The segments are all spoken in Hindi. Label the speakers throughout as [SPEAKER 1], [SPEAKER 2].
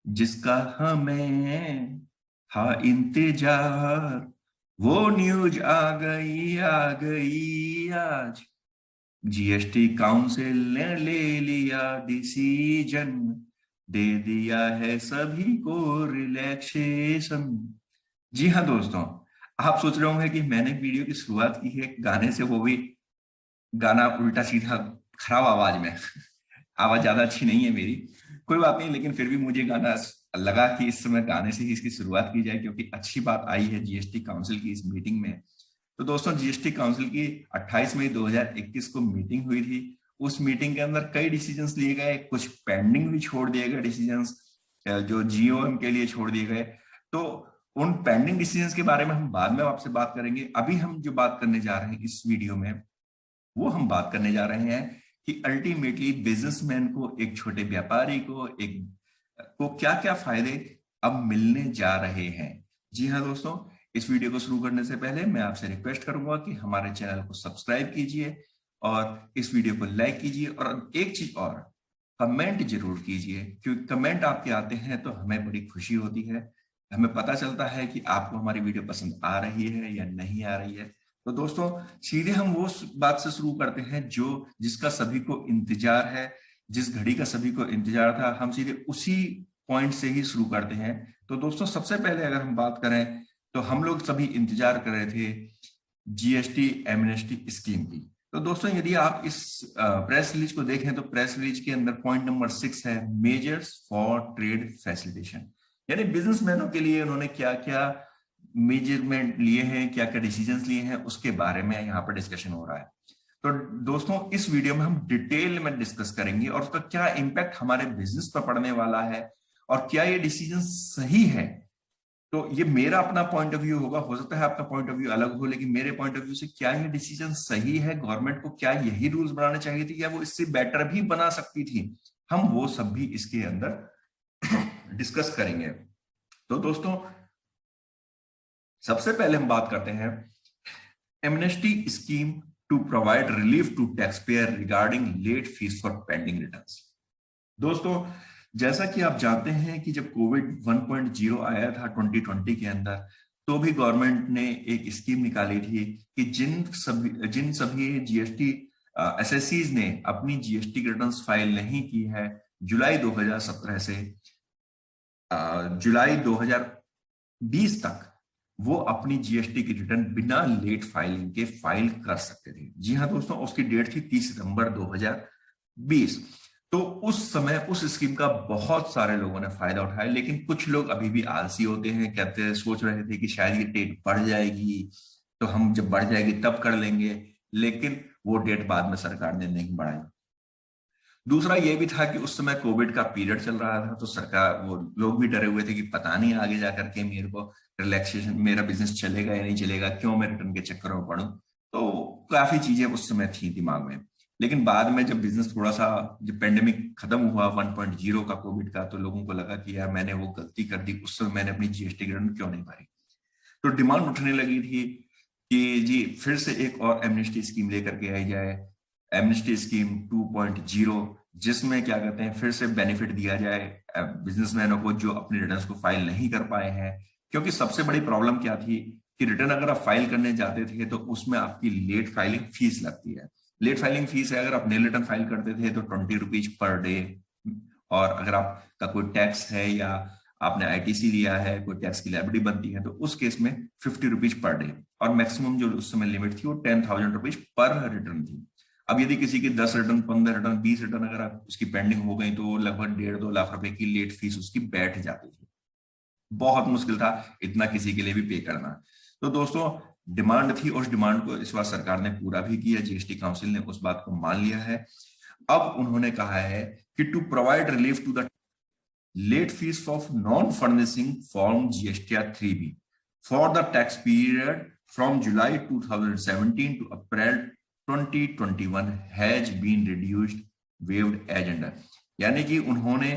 [SPEAKER 1] जिसका हमें था इंतजार, वो न्यूज आ गई आज। जीएसटी काउंसिल ने ले लिया डिसीजन, दे दिया है सभी को रिलैक्सेशन। जी हाँ दोस्तों, आप सोच रहे होंगे कि मैंने वीडियो की शुरुआत की है गाने से, वो भी गाना उल्टा सीधा खराब आवाज में। आवाज ज्यादा अच्छी नहीं है मेरी, कोई बात नहीं, लेकिन फिर भी मुझे गाना लगा कि इस समय गाने से ही इसकी शुरुआत की जाए, क्योंकि अच्छी बात आई है जीएसटी काउंसिल की इस मीटिंग में। तो दोस्तों, जीएसटी काउंसिल की 28 मई 2021 को मीटिंग हुई थी। उस मीटिंग के अंदर कई डिसीजंस लिए गए, कुछ पेंडिंग भी छोड़ दिए गए डिसीजंस, जो जीओएम के लिए छोड़ दिए गए। तो उन पेंडिंग डिसीजंस के बारे में हम बाद में आपसे बात करेंगे। अभी हम जो बात करने जा रहे हैं इस वीडियो में, वो हम बात करने जा रहे हैं कि अल्टीमेटली बिजनेसमैन को, एक छोटे व्यापारी को, एक को क्या क्या फायदे अब मिलने जा रहे हैं। जी हाँ दोस्तों, इस वीडियो को शुरू करने से पहले मैं आपसे रिक्वेस्ट करूंगा कि हमारे चैनल को सब्सक्राइब कीजिए और इस वीडियो को लाइक कीजिए, और एक चीज और, कमेंट जरूर कीजिए, क्योंकि कमेंट आपके आते हैं तो हमें बड़ी खुशी होती है। हमें पता चलता है कि आपको हमारी वीडियो पसंद आ रही है या नहीं आ रही है। तो दोस्तों, सीधे हम वो बात से शुरू करते हैं जो जिसका सभी को इंतजार है, जिस घड़ी का सभी को इंतजार था, हम सीधे उसी पॉइंट से ही शुरू करते हैं। तो दोस्तों, सबसे पहले अगर हम बात करें तो हम लोग सभी इंतजार कर रहे थे जीएसटी एमनेस्टी स्कीम की। तो दोस्तों, यदि आप इस प्रेस रिलीज को देखें तो प्रेस रिलीज के अंदर पॉइंट नंबर 6 है, मेजर्स फॉर ट्रेड फैसिलिटेशन। यानी बिजनेसमैनों के लिए उन्होंने क्या क्या मेजरमेंट लिए हैं, क्या क्या डिसीजंस लिए हैं, उसके बारे में यहाँ पर डिस्कशन हो रहा है। तो दोस्तों, इस वीडियो में हम डिटेल में डिस्कस करेंगे और उसका क्या इंपैक्ट हमारे बिजनेस पर पड़ने वाला है, और क्या ये डिसीजन सही है। तो ये मेरा अपना पॉइंट ऑफ व्यू होगा, हो सकता है आपका पॉइंट ऑफ व्यू अलग हो, लेकिन मेरे पॉइंट ऑफ व्यू से क्या ये डिसीजन सही है, गवर्नमेंट को क्या यही रूल्स बनाने चाहिए थे या वो इससे बेटर भी बना सकती थी, हम वो सब भी इसके अंदर डिस्कस करेंगे। तो दोस्तों, सबसे पहले हम बात करते हैं amnesty scheme to provide relief to taxpayer regarding late fees for pending returns. दोस्तों, जैसा कि आप जानते हैं कि जब कोविड 1.0 आया था 2020 के अंदर, तो भी गवर्नमेंट ने एक स्कीम निकाली थी कि जिन सभी जीएसटी एसएससीज ने अपनी जीएसटी रिटर्न्स फाइल नहीं की है जुलाई 2017 से जुलाई 2020 तक, वो अपनी जीएसटी की रिटर्न बिना लेट फाइलिंग के फाइल कर सकते थे। जी हाँ दोस्तों, उसकी डेट थी 30 सितंबर 2020। तो उस समय उस स्कीम का बहुत सारे लोगों ने फायदा उठाया, लेकिन कुछ लोग अभी भी आलसी होते हैं, कहते हैं, सोच रहे थे कि शायद ये डेट बढ़ जाएगी तो हम जब बढ़ जाएगी तब कर लेंगे, लेकिन वो डेट बाद में सरकार ने नहीं बढ़ाई। दूसरा ये भी था कि उस समय कोविड का पीरियड चल रहा था, तो सरकार, वो लोग भी डरे हुए थे कि पता नहीं आगे जाकर के मेरे को रिलैक्सेशन, मेरा बिजनेस चलेगा या नहीं चलेगा, क्यों मैं रिटर्न के चक्कर में पड़ूं। तो काफी चीजें उस समय थी दिमाग में। लेकिन बाद में जब बिजनेस थोड़ा सा, जब पेंडेमिक खत्म हुआ 1.0 का, कोविड का, तो लोगों को लगा कि यार मैंने वो गलती कर दी, उस समय मैंने अपनी जीएसटी रिटर्न क्यों नहीं भरी। तो डिमांड उठने लगी थी कि जी फिर से एक और एमनेस्टी स्कीम लेकर के आई जाए, एमनेस्टी स्कीम 2.0, जिसमें क्या कहते हैं, फिर से बेनिफिट दिया जाए बिजनेसमैनों को जो अपने रिटर्न्स को फाइल नहीं कर पाए हैं। क्योंकि सबसे बड़ी प्रॉब्लम क्या थी कि रिटर्न अगर आप फाइल करने जाते थे तो उसमें आपकी लेट फाइलिंग फीस लगती है। लेट फाइलिंग फीस है, अगर आप नेल रिटर्न फाइल करते थे तो 20 रुपीज पर डे, और अगर आपका कोई टैक्स है या आपने आईटीसी लिया है, कोई टैक्स की लायबिलिटी बनती है, तो उस केस में 50 रुपीज पर डे, और मैक्सिमम जो उस समय लिमिट थी वो 10,000 रुपीज पर रिटर्न थी। अब यदि किसी की 10 रिटर्न, 15 रिटर्न, 20 रिटर्न अगर आप उसकी पेंडिंग हो गई तो लगभग 1.5-2 लाख रुपए की लेट फीस उसकी बैठ जाती थी। बहुत मुश्किल था इतना किसी के लिए भी पे करना। तो दोस्तों, डिमांड थी, उस डिमांड को इस बार सरकार ने पूरा भी किया, जीएसटी काउंसिल ने उस बात को मान लिया है। अब उन्होंने कहा है कि to provide relief to the late fees of non furnishing form GSTR 3B for the tax period from July 2017 to April 2021 has been reduced, waived as under. यानी कि उन्होंने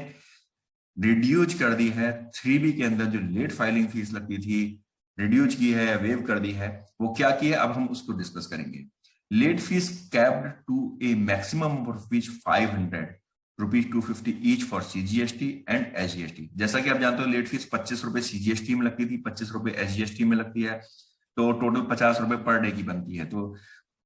[SPEAKER 1] रिड्यूज कर दी है 3B के अंदर जो लेट फाइलिंग फीस लगती थी, रिड्यूज की है, वेव कर दी है। वो क्या की है, अब हम उसको डिस्कस करेंगे। Late fees capped to a maximum of rupees 500 ₹250 each for CGST and SGST। जैसा कि आप जानते हो लेट फीस 25 रुपए CGST में लगती थी, 25 रुपए SGST में लगती है, तो टोटल 50 रुपए पर डे की बनती है। तो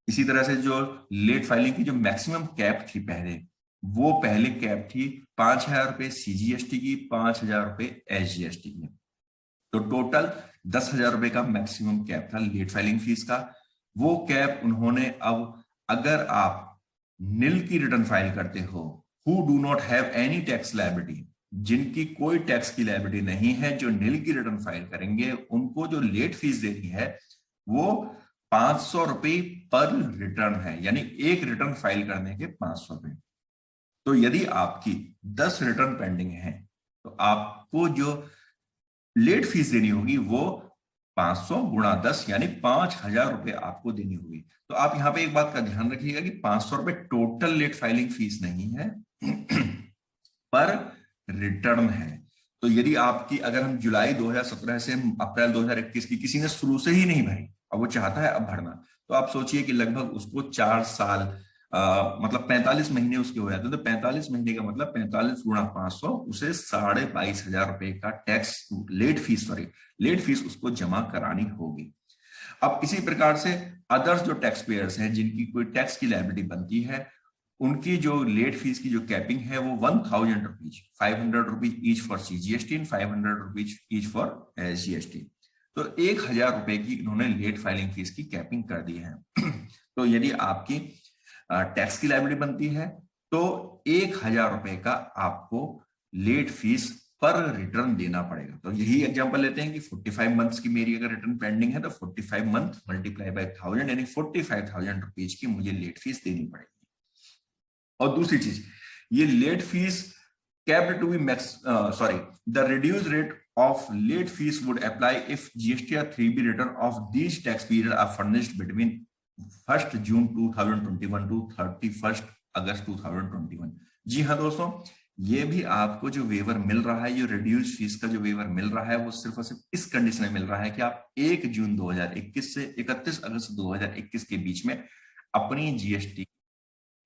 [SPEAKER 1] इसी तरह से जो लेट फाइलिंग की जो मैक्सिमम कैप थी पहले, वो पहले कैप थी 5,000 रुपए CGST की, 5,000 रुपए SGST की। तो टोटल 10,000 रुपए का मैक्सिमम कैप था लेट फाइलिंग फीस का। वो कैप उन्होंने अब, अगर आप निल की रिटर्न फाइल करते हो, who do not have any tax liability, जिनकी कोई टैक्स की लायबिलिटी नहीं है, जो निल की रिटर्न फाइल करेंगे, उनको जो लेट फीस देनी है वो 500 रुपए पर रिटर्न है, यानी एक रिटर्न फाइल करने के 500 रुपए। तो यदि आपकी 10 रिटर्न पेंडिंग है तो आपको जो लेट फीस देनी होगी वो 500 गुणा 10 यानी 5,000 रुपए आपको देनी होगी। तो आप यहां पे एक बात का ध्यान रखिएगा कि 500 रुपए टोटल लेट फाइलिंग फीस नहीं है पर रिटर्न है। तो यदि आपकी, अगर हम जुलाई 2017 से अप्रैल 2021 की किसी ने शुरू से ही नहीं भरी और वो चाहता है अब भरना, तो आप सोचिए कि लगभग उसको 4 साल मतलब 45 महीने उसके हो जाते हैं। तो 45 महीने का मतलब 45 गुणा 500, उसे 22,500 रुपए का टैक्स लेट फीस उसको जमा करानी होगी। अब इसी प्रकार से अदर्स जो टैक्स पेयर्स हैं, जिनकी कोई टैक्स की लायबिलिटी बनती है, उनकी जो लेट फीस की जो कैपिंग है वो 1,000 rupees, 500 rupees each for CGST and 500 rupees each for SGST। तो 1,000 रुपए की इन्होंने लेट फाइलिंग फीस की कैपिंग कर दी है। तो यदि आपकी टैक्स की लायबिलिटी बनती है तो 1,000 रुपए का आपको लेट फीस पर रिटर्न देना पड़ेगा। तो यही एग्जांपल लेते हैं कि 45 मंथ्स की मेरी अगर रिटर्न पेंडिंग है तो 45 मंथ मल्टीप्लाई बाय 1000 यानी 45,000 रुपीज की मुझे लेट फीस देनी पड़ेगी। और दूसरी चीज, ये late fees capped to be the reduced rate of late fees would apply if GST or 3B return of these tax period are furnished between 1st June 2021 to 31st अगस्त 2021। जी हाँ दोस्तों, ये भी आपको जो वेवर मिल रहा है, जो रिड्यूस फीस का जो वेवर मिल रहा है, वो सिर्फ और सिर्फ इस कंडीशन में मिल रहा है कि आप 1 जून 2021 से 31 अगस्त 2021 के बीच में अपनी GST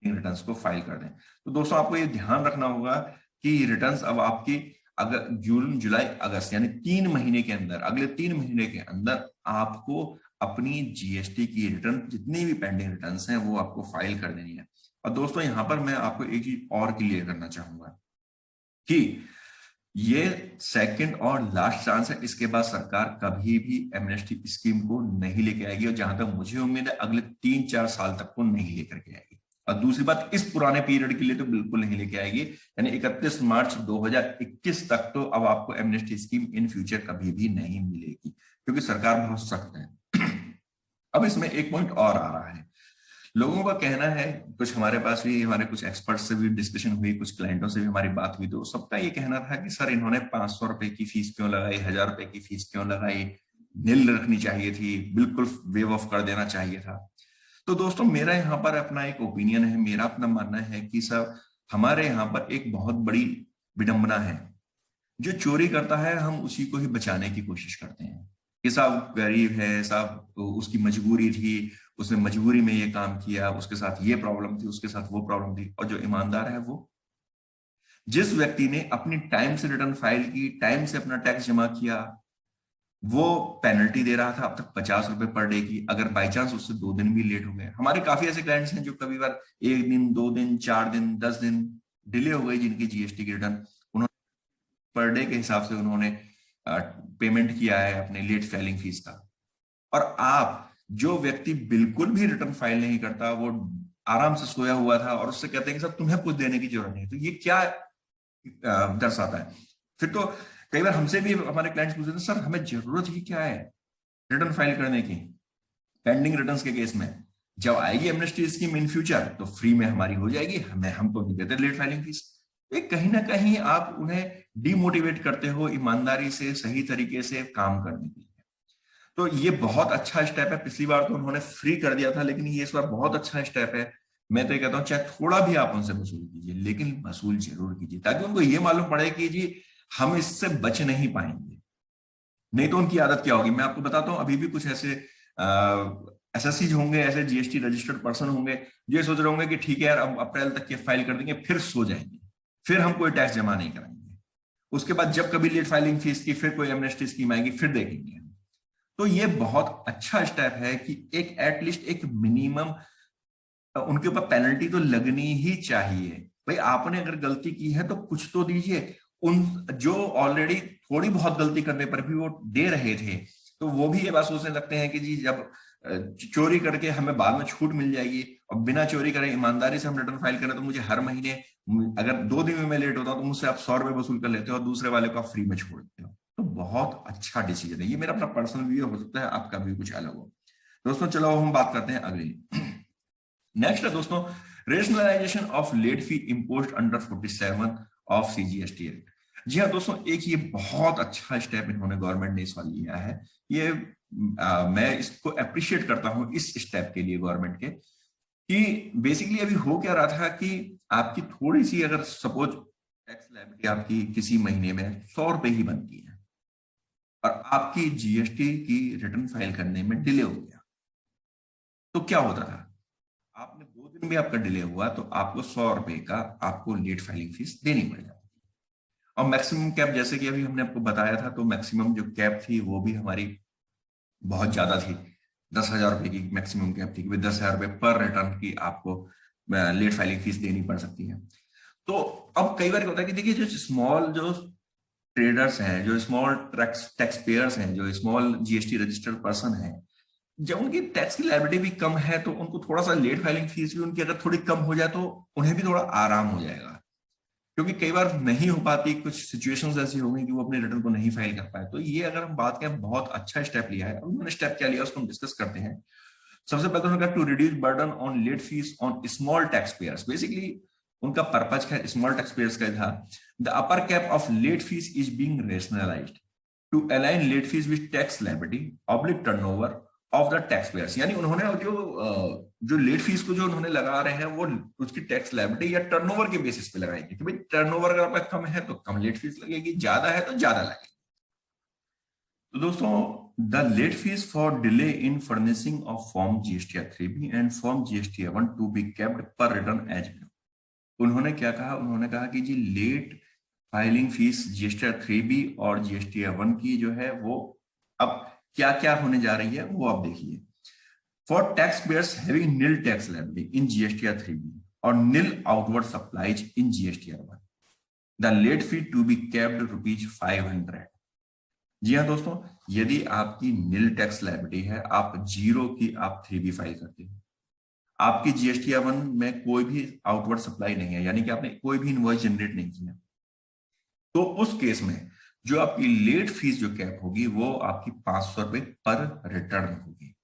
[SPEAKER 1] रिटर्न्स को फाइल कर दें। तो दोस्तों आपको ये ध्यान रखना होगा कि रिटर्न्स अब आपकी अगर जून जुलाई अगस्त यानी 3 महीने के अंदर, अगले 3 महीने के अंदर आपको अपनी GST की रिटर्न, जितनी भी पेंडिंग रिटर्न्स हैं, वो आपको फाइल कर देनी है। और दोस्तों यहां पर मैं आपको एक चीज और क्लियर करना चाहूंगा कि ये सेकंड और लास्ट चांस है, इसके बाद सरकार कभी भी एमनेस्टी स्कीम को नहीं लेके आएगी, और जहां तक मुझे उम्मीद है अगले 3-4 साल तक को नहीं लेकर के आएगी। और दूसरी बात, इस पुराने पीरियड के लिए तो बिल्कुल नहीं लेके आएगी, यानी 31 मार्च 2021 तक तो अब आपको एमनेस्टी स्कीम इन फ्यूचर कभी भी नहीं मिलेगी, क्योंकि सरकार बहुत सख्त है। अब इसमें एक पॉइंट और आ रहा है, लोगों का कहना है, कुछ हमारे पास भी, हमारे कुछ एक्सपर्ट से भी डिस्कशन हुई, कुछ क्लाइंटों से भी हमारी बात हुई, तो सबका ये कहना था कि सर इन्होंने 500 रुपए की फीस क्यों लगाई, 1,000 रुपए की फीस क्यों लगाई, निल रखनी चाहिए थी, बिल्कुल वेव ऑफ कर देना चाहिए था। तो दोस्तों मेरा यहाँ पर अपना एक ओपिनियन है, मेरा अपना मानना है कि सर हमारे यहाँ पर एक बहुत बड़ी विडंबना है, जो चोरी करता है हम उसी को ही बचाने की कोशिश करते हैं कि साहब गरीब है, साहब उसकी मजबूरी थी, उसने मजबूरी में ये काम किया, उसके साथ ये प्रॉब्लम थी, उसके साथ वो प्रॉब्लम थी। और जो ईमानदार है, वो जिस व्यक्ति ने अपनी टाइम से रिटर्न फाइल की, टाइम से अपना टैक्स जमा किया, वो पेनल्टी दे रहा था अब तक 50 रुपए पर डे की। अगर बाई चांस उससे 2 दिन भी लेट हो गए, हमारे काफी ऐसे क्लाइंट्स हैं जो कभी बार 1 दिन, 2 दिन, 4 दिन, 10 दिन डिले हो गई जिनकी GST की रिटर्न, उन्होंने पर डे के हिसाब से उन्होंने पेमेंट किया है अपने लेट फाइलिंग फीस का। और आप, जो व्यक्ति बिल्कुल भी रिटर्न फाइल नहीं करता, वो आराम से सोया हुआ था, और उससे कहते हैं कि सर तुम्हें कुछ देने की जरूरत नहीं, तो ये क्या दर्शाता है? फिर तो कई बार हमसे भी हमारे क्लाइंट्स पूछते हैं, सर हमें जरूरत ही क्या है रिटर्न फाइल करने की पेंडिंग रिटर्न्स के केस में, जब आएगी एमनेस्टी स्कीम इन फ्यूचर तो फ्री में हमारी हो जाएगी, हम तो नहीं देते लेट फाइलिंग फीस। कहीं ना कहीं आप उन्हें डिमोटिवेट करते हो ईमानदारी से, सही तरीके से काम करने के लिए। तो ये बहुत अच्छा स्टेप है। पिछली बार तो उन्होंने फ्री कर दिया था, लेकिन ये इस बार बहुत अच्छा स्टेप है। मैं तो ये कहता हूँ चाहे थोड़ा भी आप उनसे वसूल कीजिए, लेकिन वसूल जरूर कीजिए, ताकि उनको ये मालूम पड़े कि जी हम इससे बच नहीं पाएंगे। नहीं तो उनकी आदत क्या होगी, मैं आपको बताता हूँ, अभी भी कुछ ऐसे SSCs होंगे, ऐसे GST रजिस्टर्ड पर्सन होंगे, जो सोच रहे होंगे कि ठीक है यार अब अप्रैल तक के फाइल कर देंगे फिर सो जाएंगे। फिर हम कोई टैक्स जमा नहीं कराएंगे। उसके बाद जब कभी लेट फाइलिंग फीस की फिर कोई एमनेस्टी स्कीम आएगी फिर देखेंगे हम। तो ये बहुत अच्छा स्टेप है कि एक एटलीस्ट एक मिनिमम उनके ऊपर पेनल्टी तो लगनी ही चाहिए। भाई आपने अगर गलती की है तो कुछ तो दीजिए। उन जो ऑलरेडी थोड़ी बहुत गलती करने पर भी वो दे रहे थे, तो वो भी ये बात सोचने लगते हैं कि जी जब चोरी करके हमें बाद में छूट मिल जाएगी और बिना चोरी करे ईमानदारी से हम रिटर्न फाइल करें तो मुझे हर महीने अगर 2 दिन में मैं लेट होता हूं तो मुझसे आप 100 रुपए वसूल कर लेते हो और दूसरे वाले को आप फ्री में छोड़ देते हो। तो बहुत अच्छा डिसीजन है ये। मेरा अपना पर्सनल व्यू हो सकता है, आपका भी कुछ अलग हो। दोस्तों चलो हम बात करते हैं अगली। नेक्स्ट है दोस्तों rationalisation of late fee imposed under 47 of CGST act. जी हाँ दोस्तों, एक ये बहुत अच्छा स्टेप इन्होंने गवर्नमेंट ने इस बार लिया है। ये मैं इसको अप्रिशिएट करता हूं इस स्टेप के लिए गवर्नमेंट के, कि बेसिकली अभी हो क्या रहा था कि आपकी थोड़ी सी अगर सपोज टैक्स लायबिलिटी आपकी किसी महीने में 100 रुपए ही बनती है और आपकी जीएसटी की रिटर्न फाइल करने में डिले हो गया, तो क्या होता था, आपने 2 दिन भी आपका डिले हुआ तो आपको 100 रुपए का आपको लेट फाइलिंग फीस देनी पड़ जाती। और मैक्सिमम कैप जैसे कि अभी हमने आपको बताया था, तो मैक्सिमम जो कैप थी वो भी हमारी बहुत ज्यादा थी। 10,000 रुपए की मैक्सिमम कैप थी कि 10,000 रुपए पर रिटर्न की आपको लेट फाइलिंग फीस देनी पड़ सकती है। तो अब कई बार होता है कि देखिए जो स्मॉल जो ट्रेडर्स हैं, जो स्मॉल टैक्स पेयर्स हैं, जो स्मॉल जीएसटी रजिस्टर्ड पर्सन है, जब उनकी टैक्स की लायबिलिटी भी कम है तो उनको थोड़ा सा लेट फाइलिंग फीस भी उनकी अगर थोड़ी कम हो जाए तो उन्हें भी थोड़ा आराम हो जाएगा। क्योंकि कई बार नहीं हो पाती, कुछ सिचुएशंस ऐसी हो गई कि वो अपने रिटर्न को नहीं फाइल कर पाए। तो ये अगर हम बात करें, बहुत अच्छा स्टेप लिया है। उन्होंने स्टेप क्या लिया उसको हम डिस्कस करते हैं। सबसे पहले उन्होंने कहा to reduce burden on late fees on small tax payers. Basically उनका पर्पज क्या स्मॉल टैक्स पेयर्स का था, the upper cap of late fees is being rationalised to align late fees with tax liability oblique turnover of the tax payers. यानी उन्होंने जो लेट फीस को जो उन्होंने लगा रहे हैं वो उसकी टैक्स लायबिलिटी या टर्नओवर के बेसिस पे लगाएंगे कि भाई टर्नओवर अगर आपका कम है तो कम लेट फीस लगेगी, ज्यादा है तो ज्यादा लगेगी। तो दोस्तों the late fees for delay in furnishing of form GSTR 3B and form GSTR 1 to be kept per return as below. उन्होंने क्या कहा, उन्होंने कहा कि जी late filing fees GSTR 3B और जीएसटीआर 1 की जो है वो अब क्या क्या होने जा रही है वो आप देखिए। For tax payers having nil tax liability in GSTR 3B और nil outward supplies in GSTR 1, the late fee to be kept ₹500। जी हाँ दोस्तों, यदि आपकी नील टैक्स लायबिलिटी है, आप जीरो की आप 3B फाइल करते हो, आपकी जीएसटीआर 1 में कोई भी आउटवर्ड सप्लाई नहीं है, यानी कि आपने कोई भी इनवॉइस जनरेट नहीं किया, तो उस केस में जो आपकी लेट फीस जो कैप होगी वो आपकी 500 रुपए पर रिटर्न होगी।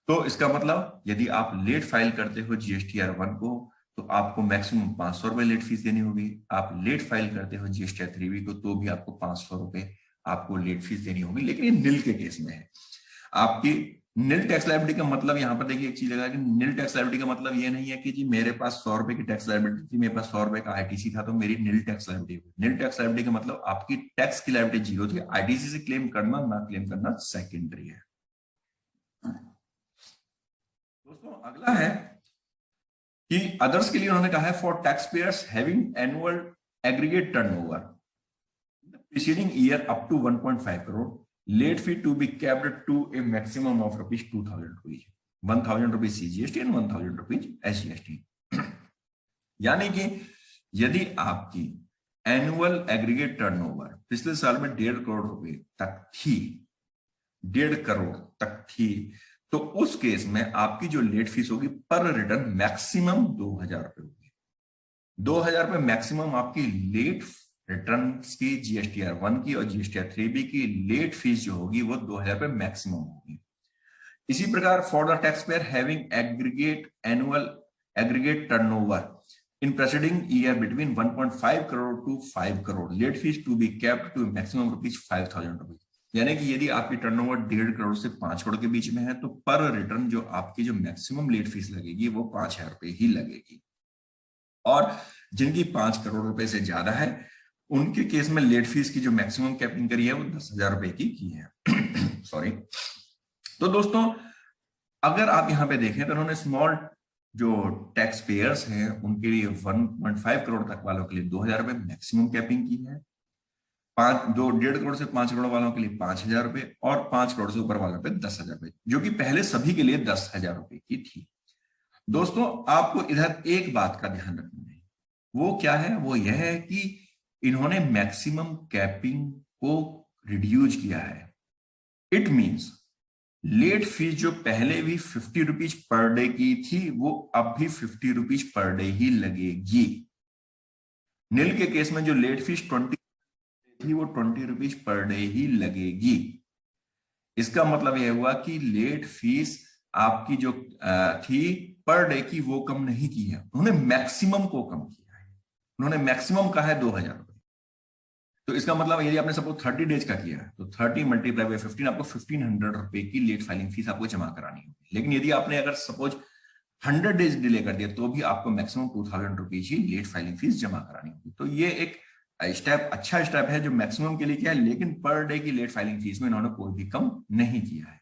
[SPEAKER 1] तो इसका मतलब यदि आप लेट फाइल करते हो जीएसटीआर 1 को तो आपको मैक्सिमम 500 रुपए लेट फीस देनी होगी। आप लेट फाइल करते हो जीएसटीआर 3B को तो भी आपको 500 रुपए आपको लेट फीस देनी होगी। लेकिन ये निल के केस में है। आपकी निल टैक्स लायबिलिटी का मतलब यहां पर देखिए एक चीज लगा कि निल टैक्स लायबिलिटी का मतलब ये नहीं है कि जी मेरे पास 100 रुपए की टैक्स लायबिलिटी थी, मेरे पास 100 रुपए का आईटीसी था तो मेरी निल टैक्स लायबिलिटी हुई। निल टैक्स लायबिलिटी का मतलब आपकी टैक्स की लायबिलिटी जीरो थी, आईटीसी से क्लेम करना ना क्लेम करना सेकेंडरी है। दोस्तों अगला है कि अदर्स के लिए उन्होंने कहा है for tax payers having annual aggregate turnover preceding year up to 1.5 crore, late fee to be capped to a maximum of ₹2,000, 1,000 rupees CGST and 1,000 rupees SGST. यानी कि यदि आपकी एनुअल एग्रीगेट टर्नओवर पिछले साल में 1.5 करोड़ रुपए तक थी, 1.5 करोड़ तक थी, तो उस केस में आपकी जो लेट फीस होगी पर रिटर्न मैक्सिमम 2,000 रुपए होगी। 2,000 रुपए मैक्सिमम आपकी लेट रिटर्न की जीएसटीआर 1 की और जीएसटीआर 3B की लेट फीस जो होगी वो 2,000 रुपए मैक्सिमम होगी। इसी प्रकार for the taxpayer having aggregate annual aggregate turnover in preceding year between 1.5 crore to 5 crore, late fees to be capped to maximum ₹5,000। यानी कि यदि आपकी टर्नओवर 1.5 करोड़ से 5 करोड़ के बीच में है तो पर रिटर्न जो आपकी जो मैक्सिमम लेट फीस लगेगी वो 5,000 रुपए ही लगेगी। और जिनकी 5 करोड़ रुपए से ज्यादा है उनके केस में लेट फीस की जो मैक्सिमम कैपिंग करी है वो 10,000 रुपए की है। सॉरी। तो दोस्तों अगर आप यहां पे देखें तो उन्होंने स्मॉल जो टैक्स पेयर्स हैं उनके लिए 1.5 करोड़ तक वालों के लिए 2,000 रुपये मैक्सिमम कैपिंग की है। 1.5 करोड़ से 5 करोड़ वालों के लिए 5,000 रुपये और 5 करोड़ से ऊपर वालों पे 10,000 रुपये, जो कि पहले सभी के लिए 10,000 रुपये की थी। दोस्तों आपको इधर एक बात का ध्यान रखना है, वो क्या है, वो यह है कि इन्होंने मैक्सिमम कैपिंग को रिड्यूस किया है। इट मींस लेट फीस जो पहले भी 50 रुपीज पर डे की थी वो अब भी 50 रुपीज पर डे ही लगेगी। नील के केस में जो लेट फीस 20 थी वो 20 रुपीज पर डे ही लगेगी। इसका मतलब यह हुआ कि लेट फीस आपकी जो थी पर डे की वो कम नहीं की है, उन्होंने मैक्सिमम को कम किया है। उन्होंने मैक्सिमम कहा है 2,000 रुपए। तो इसका मतलब यदि आपने सपोज 30 डेज का किया है तो 30 मल्टीप्लाई बाय 15 आपको 1,500 रुपए की लेट फाइलिंग फीस आपको जमा करानी होगी। लेकिन यदि आपने अगर सपोज 100 डेज डिले कर दिया तो भी आपको मैक्सिमम 2,000 रुपीज ही लेट फाइलिंग फीस जमा करानी होगी। तो ये एक स्टेप, अच्छा स्टेप है जो मैक्सिमम के लिए किया है, लेकिन पर डे की लेट फाइलिंग फीस में इन्होंने कोई भी कम नहीं किया है।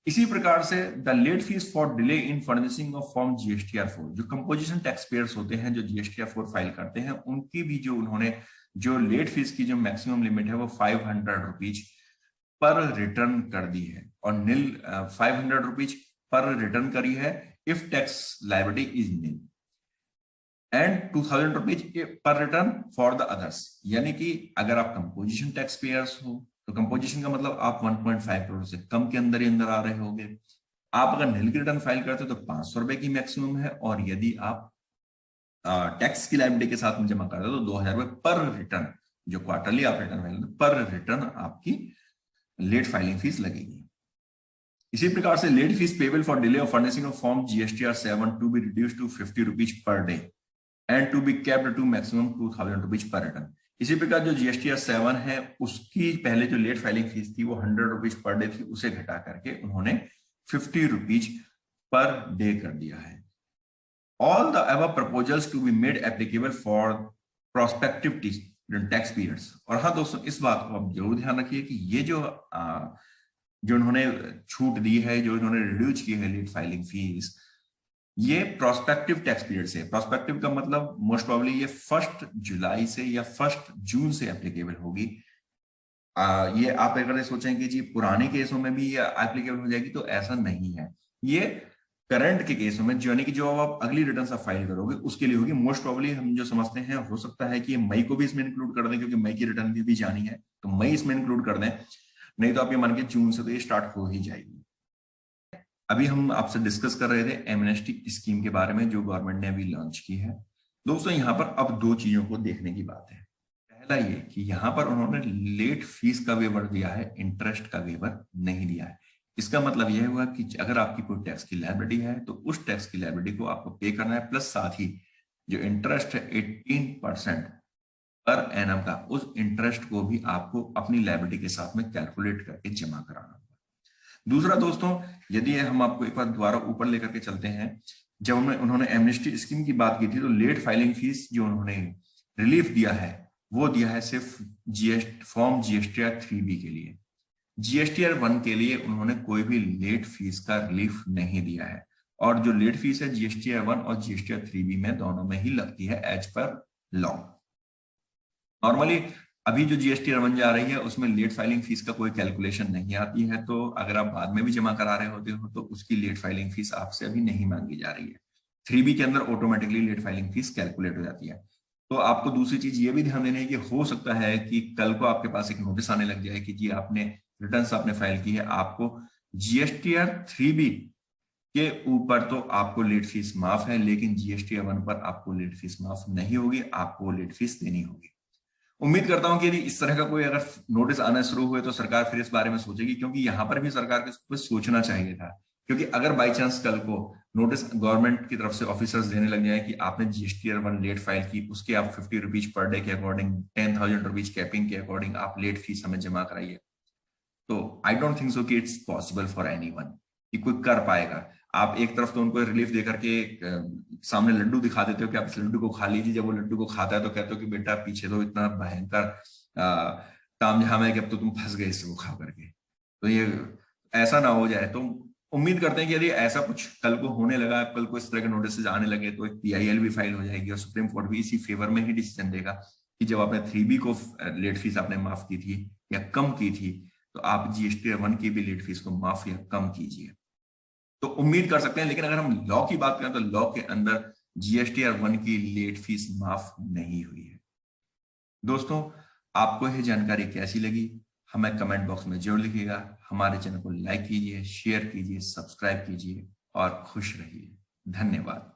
[SPEAKER 1] इसी प्रकार से the late fees for delay in furnishing of form GSTR4, जो कंपोजिशन टैक्स पेयर्स होते हैं जो GSTR4 फाइल करते हैं, उनकी भी जो उन्होंने जो लेट फीस की जो मैक्सिमम लिमिट है वो 500 रुपीज पर रिटर्न कर दी है, और नील 500 रुपीज पर रिटर्न करी है if tax liability is nil, and 2,000 rupees per return for the others. यानी कि अगर आप कंपोजिशन टैक्स पेयर्स हो तो कंपोजिशन का मतलब आप 1.5 करोड़ से कम के अंदर ही अंदर आ रहे होंगे। आप अगर नील की रिटर्न फाइल करते हो तो 500 रुपए की मैक्सिमम है, और यदि आप टैक्स की लायबिलिटी के साथ में जमा करते हो तो 2,000 रुपए पर रिटर्न, जो क्वार्टरली आप रिटर्न फाइल पर रिटर्न आपकी लेट फाइलिंग फीस लगेगी। इसी प्रकार से late fees payable for delay of furnishing of form GSTR7 to be reduce to 50 rupees per day and to be capped to maximum 2,000 rupees per return. इसी प्रकार जो GSTR7 है उसकी पहले जो लेट फाइलिंग फीस थी वो 100 रुपीज पर डे थी, उसे घटा करके उन्होंने 50 रुपीज पर डे कर दिया है। All the above proposals to be made applicable for prospective tax periods। और हाँ दोस्तों, इस बात को आप जरूर ध्यान रखिए कि ये जो उन्होंने छूट दी है, जो इन्होंने रिड्यूस की है लेट फाइलिंग फीस, ये प्रोस्पेक्टिव टैक्स पीरियड से। प्रोस्पेक्टिव का मतलब मोस्ट प्रोबेबली ये 1 जुलाई से या 1 जून से एप्लीकेबल होगी। ये आप अगर सोचें कि जी पुराने केसों में भी ये एप्लीकेबल हो जाएगी, तो ऐसा नहीं है। ये करंट के केसों में, यानी कि जो आप अगली रिटर्न आप फाइल करोगे उसके लिए होगी। मोस्ट प्रोबेबली हम जो समझते हैं, हो सकता है कि ये मई को भी इसमें इंक्लूड कर दें, क्योंकि मई की रिटर्न भी जानी है, तो मई इसमें इंक्लूड कर दें। नहीं तो आप ये मान के जून से तो ये स्टार्ट हो ही जाएगी। अभी हम आपसे डिस्कस कर रहे थे एमनेस्टी स्कीम के बारे में जो गवर्नमेंट ने अभी लॉन्च की है। दोस्तों यहाँ पर अब 2 चीजों को देखने की बात है। पहला ये कि यहाँ पर उन्होंने लेट फीस का वेवर दिया है, इंटरेस्ट का वेवर नहीं दिया है। इसका मतलब यह हुआ कि अगर आपकी कोई टैक्स की लायबिलिटी है तो उस टैक्स की लायबिलिटी को आपको पे करना है, प्लस साथ ही जो इंटरेस्ट है 18% पर एनम का, उस इंटरेस्ट को भी आपको अपनी लायबिलिटी के साथ में कैलकुलेट करके जमा कराना होगा। दूसरा दोस्तों, यदि हम आपको एक बार दोबारा ऊपर लेकर के चलते हैं, जब उन्होंने एमनेस्टी स्कीम की बात की थी तो लेट फाइलिंग फीस जो उन्होंने रिलीफ दिया है वो दिया है सिर्फ फॉर्म GSTR3B के लिए। GSTR1 के लिए उन्होंने कोई भी लेट फीस का रिलीफ नहीं दिया है, और जो लेट फीस है GSTR1 और GSTR3B में दोनों में ही लगती है एज पर लॉ। नॉर्मली अभी जो GSTR1 जा रही है उसमें लेट फाइलिंग फीस का कोई कैलकुलेशन नहीं आती है, तो अगर आप बाद में भी जमा करा रहे होते हो तो उसकी लेट फाइलिंग फीस आपसे अभी नहीं मांगी जा रही है। 3B के अंदर automatically late filing fees calculate हो जाती है। तो आपको दूसरी चीज ये भी ध्यान देनी है कि हो सकता है कि कल को आपके पास एक नोटिस आने लग जाए कि जी आपने रिटर्न्स आपने फाइल की है, आपको GSTR3B के ऊपर तो आपको लेट फीस माफ है, लेकिन GSTR1 पर आपको लेट फीस माफ नहीं होगी, आपको लेट फीस देनी होगी। उम्मीद करता हूं कि यदि इस तरह का कोई अगर नोटिस आना शुरू हुए तो सरकार फिर इस बारे में सोचेगी, क्योंकि यहां पर भी सरकार को इस पर सोचना चाहिए था। क्योंकि अगर बाई चांस कल को नोटिस गवर्नमेंट की तरफ से ऑफिसर्स देने लग जाए कि आपने GSTR1 लेट फाइल की, उसके आप 50 रुपीज पर डे के अकॉर्डिंग 10,000 रुपीज कैपिंग के अकॉर्डिंग आप लेट फीस हमें जमा कराइए, तो आई डोंट थिंक सो कि इट्स पॉसिबल फॉर एनीवन कि कोई कर पाएगा। आप एक तरफ तो उनको रिलीफ देकर के सामने लड्डू दिखा देते हो कि आप इस लड्डू को खा लीजिए, जब वो लड्डू को खाता है तो कहते हो कि बेटा पीछे तो इतना भयंकर तामझाम है कि अब तो तुम फंस गए इसको खा करके। तो ये ऐसा ना हो जाए। तो उम्मीद करते हैं कि यदि ऐसा कुछ कल को होने लगा, कल को इस तरह के नोटिस आने लगे, तो एक PIL भी फाइल हो जाएगी और सुप्रीम कोर्ट भी इसी फेवर में ही डिसीजन देगा कि जब आपने 3B को लेट फीस आपने माफ की थी या कम की थी, तो आप GST 1 की भी लेट फीस को माफ या कम कीजिए। तो उम्मीद कर सकते हैं, लेकिन अगर हम लॉ की बात करें तो लॉ के अंदर GST 1 की लेट फीस माफ नहीं हुई है। दोस्तों, आपको यह जानकारी कैसी लगी हमें कमेंट बॉक्स में जरूर लिखिएगा। हमारे चैनल को लाइक कीजिए, शेयर कीजिए, सब्सक्राइब कीजिए और खुश रहिए। धन्यवाद।